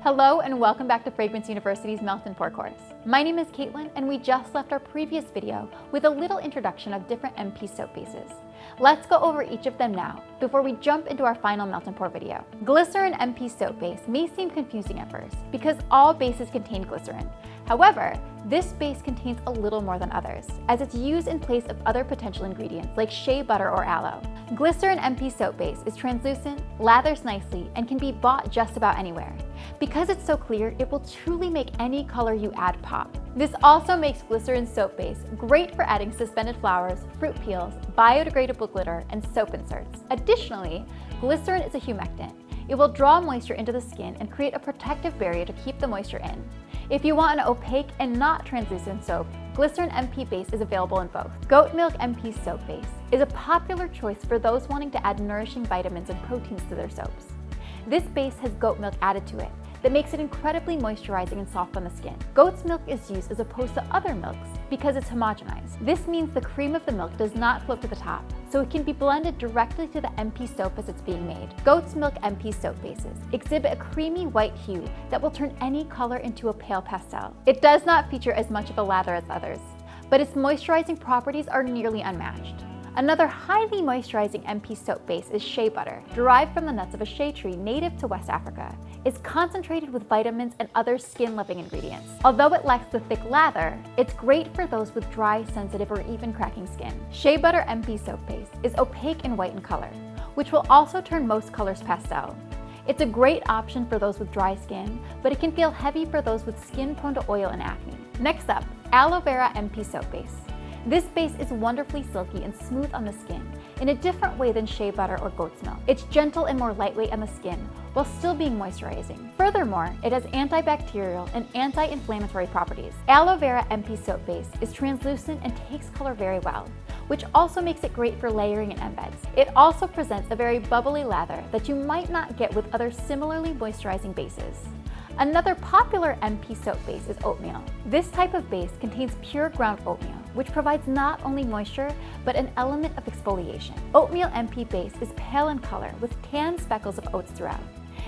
Hello and welcome back to Fragrance University's Melt and Pour course. My name is Caitlin and we just left our previous video with a little introduction of different MP soap bases. Let's go over each of them now before we jump into our final Melt and Pour video. Glycerin MP soap base may seem confusing at first because all bases contain glycerin. However, this base contains a little more than others, as it's used in place of other potential ingredients like shea butter or aloe. Glycerin MP soap base is translucent, lathers nicely, and can be bought just about anywhere. Because it's so clear, it will truly make any color you add pop. This also makes glycerin soap base great for adding suspended flowers, fruit peels, biodegradable glitter, and soap inserts. Additionally, glycerin is a humectant. It will draw moisture into the skin and create a protective barrier to keep the moisture in. If you want an opaque and not translucent soap, Glycerin MP base is available in both. Goat Milk MP soap base is a popular choice for those wanting to add nourishing vitamins and proteins to their soaps. This base has goat milk added to it that makes it incredibly moisturizing and soft on the skin. Goat's milk is used as opposed to other milks because it's homogenized. This means the cream of the milk does not float to the top, so it can be blended directly to the MP soap as it's being made. Goat's Milk MP soap bases exhibit a creamy white hue that will turn any color into a pale pastel. It does not feature as much of a lather as others, but its moisturizing properties are nearly unmatched. Another highly moisturizing MP soap base is shea butter, derived from the nuts of a shea tree native to West Africa. It's concentrated with vitamins and other skin-loving ingredients. Although it lacks the thick lather, it's great for those with dry, sensitive, or even cracking skin. Shea butter MP soap base is opaque and white in color, which will also turn most colors pastel. It's a great option for those with dry skin, but it can feel heavy for those with skin prone to oil and acne. Next up, Aloe Vera MP soap base. This base is wonderfully silky and smooth on the skin in a different way than shea butter or goat's milk. It's gentle and more lightweight on the skin while still being moisturizing. Furthermore, it has antibacterial and anti-inflammatory properties. Aloe Vera MP soap base is translucent and takes color very well, which also makes it great for layering in embeds. It also presents a very bubbly lather that you might not get with other similarly moisturizing bases. Another popular MP soap base is oatmeal. This type of base contains pure ground oatmeal, which provides not only moisture, but an element of exfoliation. Oatmeal MP base is pale in color with tan speckles of oats throughout.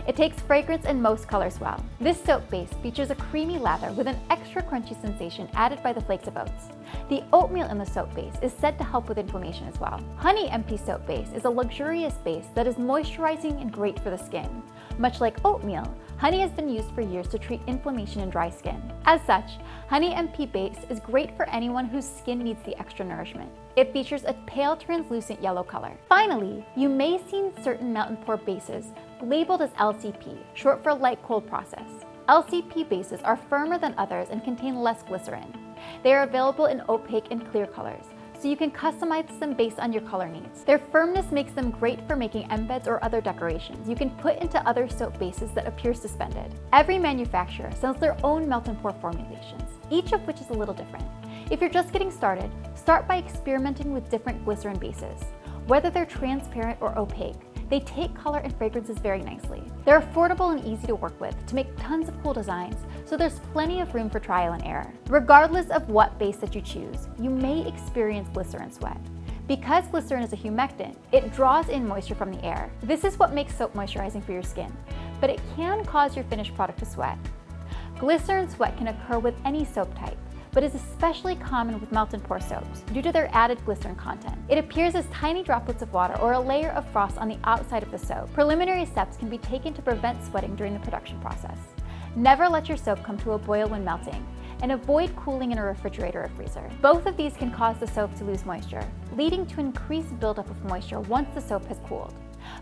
It takes fragrance in most colors well. This soap base features a creamy lather with an extra crunchy sensation added by the flakes of oats. The oatmeal in the soap base is said to help with inflammation as well. Honey MP soap base is a luxurious base that is moisturizing and great for the skin. Much like oatmeal, honey has been used for years to treat inflammation and dry skin. As such, Honey MP base is great for anyone whose skin needs the extra nourishment. It features a pale translucent yellow color. Finally, you may have seen certain Melt and Pour bases labeled as LCP, short for light cold process. LCP bases are firmer than others and contain less glycerin. They are available in opaque and clear colors, so you can customize them based on your color needs. Their firmness makes them great for making embeds or other decorations you can put into other soap bases that appear suspended. Every manufacturer sells their own Melt and Pour formulations, each of which is a little different. If you're just getting started, start by experimenting with different glycerin bases. Whether they're transparent or opaque, they take color and fragrances very nicely. They're affordable and easy to work with to make tons of cool designs, so there's plenty of room for trial and error. Regardless of what base that you choose, you may experience glycerin sweat. Because glycerin is a humectant, it draws in moisture from the air. This is what makes soap moisturizing for your skin, but it can cause your finished product to sweat. Glycerin sweat can occur with any soap type, but is especially common with Melt and Pour soaps due to their added glycerin content. It appears as tiny droplets of water or a layer of frost on the outside of the soap. Preliminary steps can be taken to prevent sweating during the production process. Never let your soap come to a boil when melting, and avoid cooling in a refrigerator or freezer. Both of these can cause the soap to lose moisture, leading to increased buildup of moisture once the soap has cooled.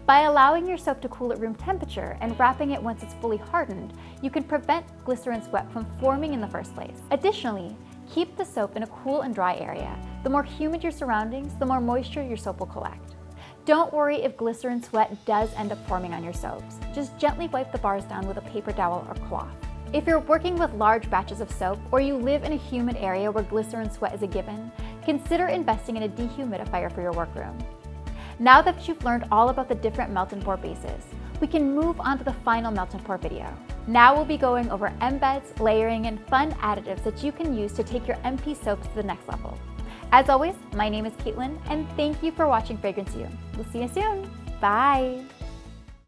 By allowing your soap to cool at room temperature and wrapping it once it's fully hardened, you can prevent glycerin sweat from forming in the first place. Additionally, keep the soap in a cool and dry area. The more humid your surroundings, the more moisture your soap will collect. Don't worry if glycerin sweat does end up forming on your soaps. Just gently wipe the bars down with a paper towel or cloth. If you're working with large batches of soap or you live in a humid area where glycerin sweat is a given, consider investing in a dehumidifier for your workroom. Now that you've learned all about the different Melt and Pour bases, we can move on to the final Melt and Pour video. Now we'll be going over embeds, layering, and fun additives that you can use to take your MP soaps to the next level. As always, my name is Caitlin, and thank you for watching Fragrance U. We'll see you soon. Bye!